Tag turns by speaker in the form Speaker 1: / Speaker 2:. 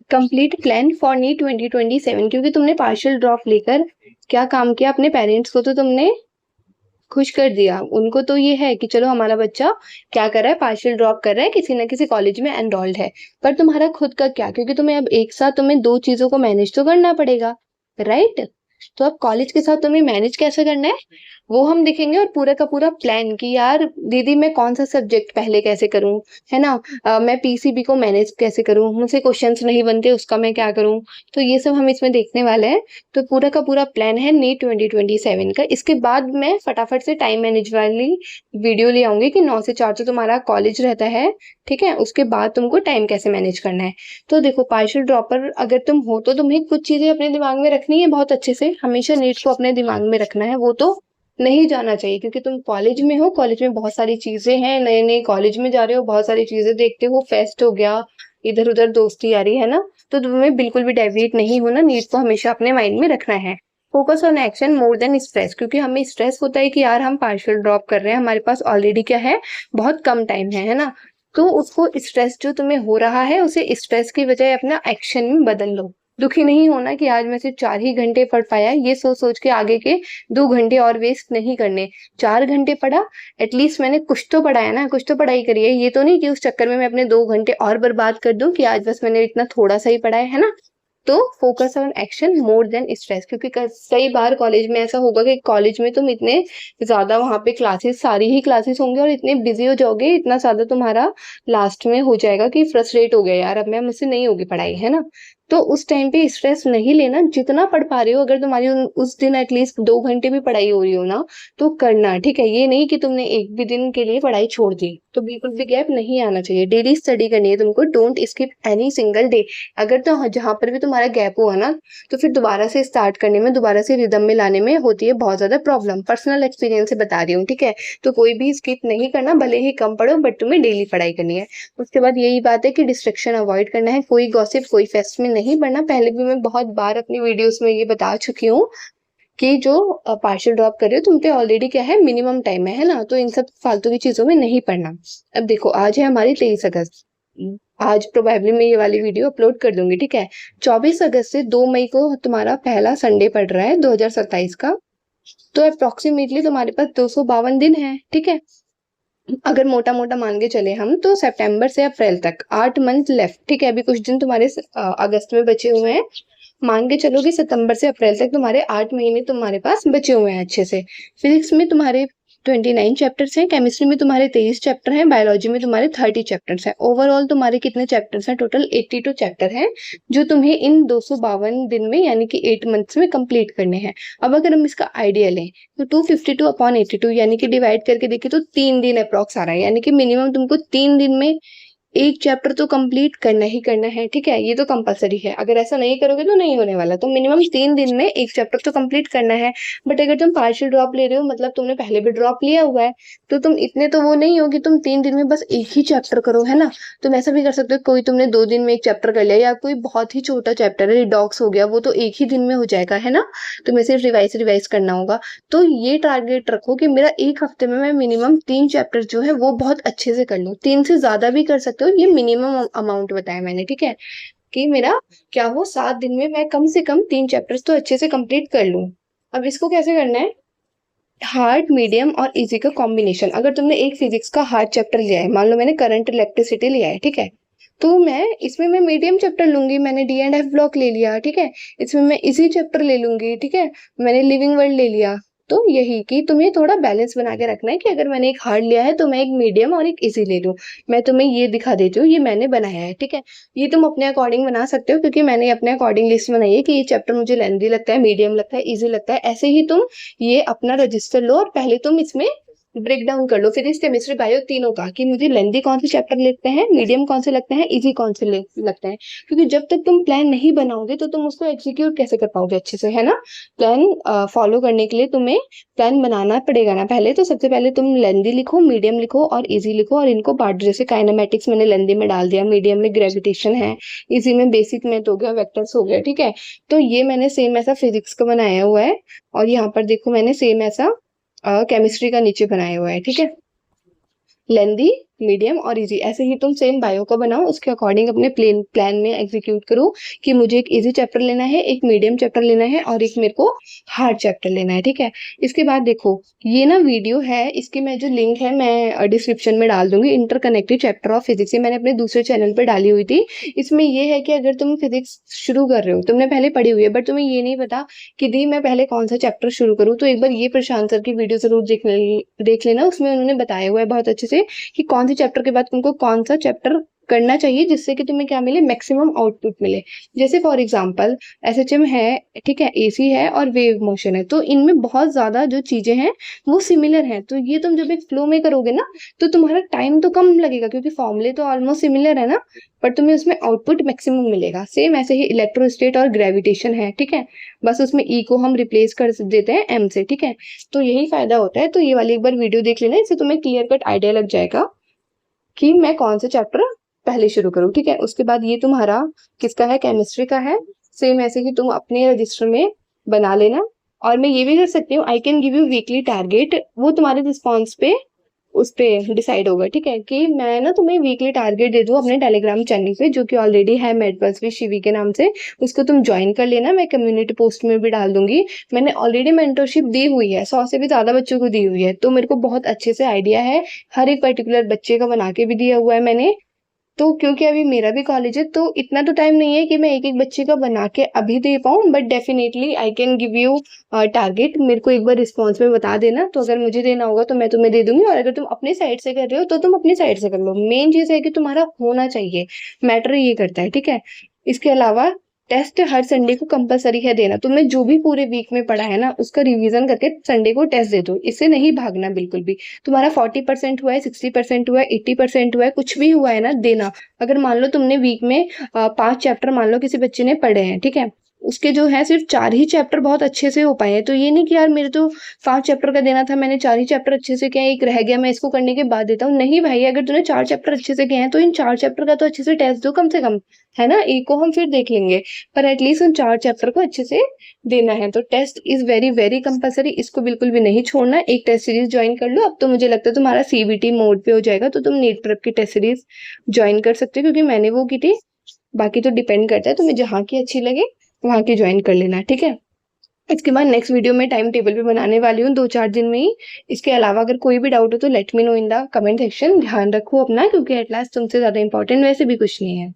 Speaker 1: Complete plan for NEET 2027, क्योंकि तुमने partial drop लेकर क्या काम किया, अपने पेरेंट्स को तो तुमने खुश कर दिया। उनको तो ये है कि चलो हमारा बच्चा क्या कर रहा है, पार्शियल ड्रॉप कर रहा है, किसी ना किसी कॉलेज में एनरोल्ड है। पर तुम्हारा खुद का क्या, क्योंकि तुम्हें अब एक साथ तुम्हें दो चीजों को मैनेज तो करना पड़ेगा, राइट। तो अब कॉलेज के साथ तुम्हें मैनेज कैसे करना है वो हम देखेंगे, और पूरा का पूरा प्लान कि यार दीदी मैं कौन सा सब्जेक्ट पहले कैसे करूं, है ना। मैं पीसीबी को मैनेज कैसे करूं, मुझसे क्वेश्चंस नहीं बनते उसका मैं क्या करूं। तो ये सब हम इसमें देखने वाले हैं। तो पूरा का पूरा प्लान है नीट 2027 का। इसके बाद मैं फटाफट से टाइम मैनेज वाली वीडियो ले आऊंगी कि 9 से 4 तो तुम्हारा कॉलेज रहता है, ठीक है। उसके बाद तुमको टाइम कैसे मैनेज करना है। तो देखो पार्शियल ड्रॉपर अगर तुम हो तो तुम्हें कुछ चीजें अपने दिमाग में रखनी है बहुत अच्छे से, हमेशा नीट को अपने दिमाग में रखना है, वो तो नहीं जाना चाहिए, क्योंकि तुम कॉलेज में हो, कॉलेज में बहुत सारी चीजें हैं, नए नए कॉलेज में जा रहे हो, बहुत सारी चीजें देखते हो, फेस्ट हो गया, इधर उधर दोस्ती यारी है ना। तो तुम्हें बिल्कुल भी डेविएट नहीं होना, नीट को हमेशा अपने माइंड में रखना है। Focus on action more than stress, क्योंकि हमें स्ट्रेस होता है कि यार हम पार्शियल ड्रॉप कर रहे हैं, हमारे पास ऑलरेडी क्या है, बहुत कम टाइम है ना। तो उसको स्ट्रेस जो तुम्हें हो रहा है उसे स्ट्रेस की बजाय अपना एक्शन में बदल लो। दुखी नहीं होना कि आज मैं सिर्फ 4 ही घंटे पढ़ पाया, ये सोच सोच के आगे के 2 घंटे और वेस्ट नहीं करने। 4 घंटे पढ़ा, एटलीस्ट मैंने कुछ तो पढ़ा है ना, कुछ तो पढ़ाई करी है। ये तो नहीं कि उस चक्कर में मैं अपने 2 घंटे और बर्बाद कर दूं कि आज बस मैंने इतना थोड़ा सा ही पढ़ा है ना। तो focus on action more than stress, क्योंकि कई बार कॉलेज में ऐसा होगा कि कॉलेज में तुम इतने ज्यादा वहां पे क्लासेस, सारी ही क्लासेस होंगे और इतने बिजी हो जाओगे, इतना ज्यादा तुम्हारा लास्ट में हो जाएगा कि फ्रस्ट्रेट हो गया, यार अब मैं मुझसे नहीं होगी पढ़ाई, है ना। तो उस टाइम पे स्ट्रेस नहीं लेना, जितना पढ़ पा रहे हो, अगर तुम्हारी उस दिन एटलीस्ट 2 घंटे भी पढ़ाई हो रही हो ना, तो करना, ठीक है। ये नहीं कि तुमने एक भी दिन के लिए पढ़ाई छोड़ दी, तो बिल्कुल भी गैप नहीं आना चाहिए। डेली स्टडी करनी है तुमको, don't skip any single day. अगर तो जहां पर भी तुम्हारा गैप हुआ ना, तो फिर दोबारा से स्टार्ट करने में, दोबारा से रिदम में लाने में होती है बहुत ज्यादा प्रॉब्लम। पर्सनल एक्सपीरियंस से बता रही हूँ, ठीक है। तो कोई भी स्किप नहीं करना, भले ही कम पढ़ो बट तुम्हें डेली पढ़ाई करनी है। उसके बाद यही बात है कि डिस्ट्रैक्शन अवॉइड करना है, कोई गॉसिप कोई फेस्ट में नहीं पढ़ना। पहले भी मैं बहुत बार अपनी वीडियोस में ये बता चुकी हूँ कि जो पार्शियल ड्रॉप कर रहे हो तुम पे ऑलरेडी क्या है, मिनिमम टाइम है ना। तो इन सब फालतू की चीजों में नहीं पढ़ना। अब देखो आज है हमारी 23 अगस्त, आज प्रोबेबली मैं ये वाली वीडियो अपलोड कर दूंगी, ठीक है। 24 अगस्त से 2 मई को तुम्हारा पहला संडे पड़ रहा है 2027 का। तो अप्रोक्सीमेटली तुम्हारे पास 252 दिन है, ठीक है। अगर मोटा मोटा मान के चले हम, तो सितंबर से अप्रैल तक 8 मंथ लेफ्ट, ठीक है। अभी कुछ दिन तुम्हारे अगस्त में बचे हुए हैं। मान के चलो कि सितंबर से अप्रैल तक तुम्हारे 8 महीने तुम्हारे पास बचे हुए हैं अच्छे से। फिजिक्स में तुम्हारे 29 चैप्टर्स हैं, केमिस्ट्री में तुम्हारे 23 चैप्टर हैं, बायोलॉजी में तुम्हारे 30 चैप्टर्स हैं। ओवरऑल तुम्हारे कितने चैप्टर्स हैं, टोटल 82 चैप्टर हैं, जो तुम्हें इन 252 दिन में यानी कि 8 मंथ्स में कंप्लीट करने हैं। अब अगर हम इसका आइडिया लें तो 252/82 यानी कि डिवाइड करके देखें तो 3 दिन अप्रॉक्स आ रहा है, यानी कि मिनिमम तुमको 3 दिन में एक चैप्टर तो कंप्लीट करना ही करना है, ठीक है। ये तो कंपलसरी है, अगर ऐसा नहीं करोगे तो नहीं होने वाला। तो मिनिमम 3 दिन में एक चैप्टर तो कंप्लीट करना है। बट अगर तुम पार्शियल ड्रॉप ले रहे हो, मतलब तुमने पहले भी ड्रॉप लिया हुआ है, तो तुम इतने तो वो नहीं हो कि तुम 3 दिन में बस एक ही चैप्टर करो, है ना। तुम ऐसा भी कर सकते हो, कोई तुमने 2 दिन में एक चैप्टर कर लिया, या कोई बहुत ही छोटा चैप्टर है, डॉग्स हो गया, वो तो एक ही दिन में हो जाएगा, है ना। तुम्हें सिर्फ रिवाइज करना होगा। तो ये टारगेट रखो कि मेरा एक हफ्ते में मैं मिनिमम 3 चैप्टर जो है वो बहुत अच्छे से कर लूँ। 3 से ज्यादा भी कर सकते हो, ये मिनिमम अमाउंट बताया मैंने, ठीक है। कि मेरा क्या हो, 7 दिन में मैं कम से कम 3 चैप्टर्स तो अच्छे से कंप्लीट कर लूं। अब इसको कैसे करना है, हार्ड मीडियम और इजी का कॉम्बिनेशन। अगर तुमने एक फिजिक्स का हार्ड चैप्टर लिया है, मान लो मैंने करंट इलेक्ट्रिसिटी लिया है, ठीक है। तो मैं मीडियम चैप्टर लूंगी, मैंने डी एंड एफ ब्लॉक ले लिया, ठीक है। इसमें मैं इजी चैप्टर ले लूंगी, ठीक है। मैंने लिविंग वर्ल्ड ले लिया। तो यही कि तुम्हें थोड़ा बैलेंस बना के रखना है कि अगर मैंने एक हार्ड लिया है तो मैं एक मीडियम और एक इजी ले लूं। मैं तुम्हें ये दिखा देती हूँ, ये मैंने बनाया है, ठीक है। ये तुम अपने अकॉर्डिंग बना सकते हो, क्योंकि मैंने अपने अकॉर्डिंग लिस्ट बनाई है कि ये चैप्टर मुझे लेंथी लगता है, मीडियम लगता है, इजी लगता है। ऐसे ही तुम ये अपना रजिस्टर लो और पहले तुम इसमें ब्रेक डाउन कर लो, फिजिक्स केमिस्ट्री बायो तीनों का, कि मुझे लेंथी कौन से चैप्टर लगते हैं, मीडियम कौन से लगते हैं, इजी कौन से लगते हैं। क्योंकि जब तक तुम प्लान नहीं बनाओगे तो तुम उसको एग्जीक्यूट कैसे कर पाओगे अच्छे से, है ना। प्लान फॉलो करने के लिए तुम्हें प्लान बनाना पड़ेगा ना पहले। तो सबसे पहले तुम लेंथी लिखो, मीडियम लिखो और इजी लिखो, और इनको बांट, जैसे काइनेमेटिक्स मैंने लेंथी में डाल दिया, मीडियम में ग्रेविटेशन है, इजी में बेसिक मैथ हो गया, वेक्टर्स हो गया, ठीक है। तो ये मैंने सेम ऐसा फिजिक्स का बनाया हुआ है, और यहाँ पर देखो मैंने सेम ऐसा केमिस्ट्री का नीचे बनाया हुआ है, ठीक है। लेंदी मीडियम और इजी। ऐसे ही तुम सेम बायो का बनाओ, उसके अकॉर्डिंग अपने प्लान में एग्जीक्यूट करो कि मुझे एक इजी चैप्टर लेना है, एक मीडियम चैप्टर लेना है और एक मेरे को हार्ड चैप्टर लेना है, ठीक है। इसके बाद देखो ये ना वीडियो है, इसकी मैं जो लिंक है मैं डिस्क्रिप्शन में डाल दूंगी। इंटरकनेक्टेड चैप्टर ऑफ फिजिक्स, ये मैंने अपने दूसरे चैनल पर डाली हुई थी। इसमें ये है कि अगर तुम फिजिक्स शुरू कर रहे हो, तुमने पहले पढ़ी हुई है बट तुम्हें ये नहीं पता कि दी मैं पहले कौन सा चैप्टर शुरू करूँ, तो एक बार ये प्रशांत सर की वीडियो जरूर देख लेना। उसमें उन्होंने बताया हुआ है बहुत अच्छे से कि कौन से चैप्टर के बाद तुमको कौन सा चैप्टर करना चाहिए जिससे कि तुम्हें क्या मिले, मैक्सिमम आउटपुट मिले। जैसे फॉर एग्जांपल एसएचएम है, ठीक है, एसी है और वेव मोशन है, तो इनमें बहुत ज्यादा जो चीजें हैं वो सिमिलर हैं। तो ये तुम जब एक फ्लो में करोगे ना तो तुम्हारा टाइम तो कम लगेगा क्योंकि फॉर्मूले तो ऑलमोस्ट सिमिलर है ना, पर तुम्हें उसमें आउटपुट मैक्सिमम मिलेगा। सेम ऐसे ही इलेक्ट्रोस्टेट और ग्रेविटेशन है, ठीक है, बस उसमें ई को हम रिप्लेस कर देते हैं एम से, ठीक है। तो यही फायदा होता है। तो ये वाली एक बार वीडियो देख लेना, इससे तुम्हें क्लियर कट आइडिया लग जाएगा कि मैं कौन सा चैप्टर पहले शुरू करूँ, ठीक है। उसके बाद ये तुम्हारा किसका है, केमिस्ट्री का है। सेम ऐसे ही तुम अपने रजिस्टर में बना लेना। और मैं ये भी कर सकती हूँ, I can give you weekly target, वो तुम्हारे रिस्पॉन्स पे उस पे डिसाइड होगा, ठीक है, कि मैं ना तुम्हें वीकली टारगेट दे दूँ अपने टेलीग्राम चैनल पे जो कि ऑलरेडी है मेडबस विद शिवी के नाम से। उसको तुम ज्वाइन कर लेना, मैं कम्युनिटी पोस्ट में भी डाल दूंगी। मैंने ऑलरेडी मेंटरशिप दी हुई है, 100 से भी ज्यादा बच्चों को दी हुई है, तो मेरे को बहुत अच्छे से आइडिया है। हर एक पर्टिकुलर बच्चे का बना के भी दिया हुआ है मैंने। तो क्योंकि अभी मेरा भी कॉलेज है तो इतना तो टाइम नहीं है कि मैं एक एक बच्चे का बना के अभी दे पाऊँ, but definitely I can give you target. मेरे को एक बार रिस्पॉन्स में बता देना, तो अगर मुझे देना होगा तो मैं तुम्हें दे दूंगी, और अगर तुम अपने साइड से कर रहे हो तो तुम अपनी साइड से कर लो। मेन चीज है कि तुम्हारा होना चाहिए, मैटर ये करता है, ठीक है। इसके अलावा टेस्ट हर संडे को कंपलसरी है देना। तुमने जो भी पूरे वीक में पढ़ा है ना उसका रिवीजन करके संडे को टेस्ट दे दो, इससे नहीं भागना बिल्कुल भी। तुम्हारा 40% हुआ है, 60% हुआ है, 80% हुआ है, कुछ भी हुआ है ना देना। अगर मान लो तुमने वीक में 5 चैप्टर मान लो किसी बच्चे ने पढ़े हैं, ठीक है, उसके जो है सिर्फ 4 ही चैप्टर बहुत अच्छे से हो पाए हैं, तो ये नहीं कि यार मेरे तो 5 चैप्टर का देना था, मैंने 4 ही चैप्टर अच्छे से किया, एक रह गया मैं इसको करने के बाद देता हूँ। नहीं भाई, अगर तूने 4 चैप्टर अच्छे से किए हैं तो इन 4 चैप्टर का तो अच्छे से टेस्ट दो कम से कम, है ना। एक को हम फिर देख लेंगे, पर एटलीस्ट उन 4 चैप्टर को अच्छे से देना है। तो test is very very compulsory, इसको बिल्कुल भी नहीं छोड़ना। एक टेस्ट सीरीज ज्वाइन कर लो। अब तो मुझे लगता है तुम्हारा सीबीटी मोड पे हो जाएगा, तो तुम नीट प्रेप की टेस्ट सीरीज ज्वाइन कर सकते हो क्योंकि मैंने वो की थी। बाकी तो डिपेंड करता है तुम्हें जहाँ की अच्छी लगे वहां की ज्वाइन कर लेना, ठीक है। इसके बाद नेक्स्ट वीडियो में टाइम टेबल भी बनाने वाली हूँ 2-4 दिन में ही। इसके अलावा अगर कोई भी डाउट हो तो let me know in the comment section. ध्यान रखो अपना, क्योंकि एट लास्ट तुमसे ज्यादा इंपॉर्टेंट वैसे भी कुछ नहीं है।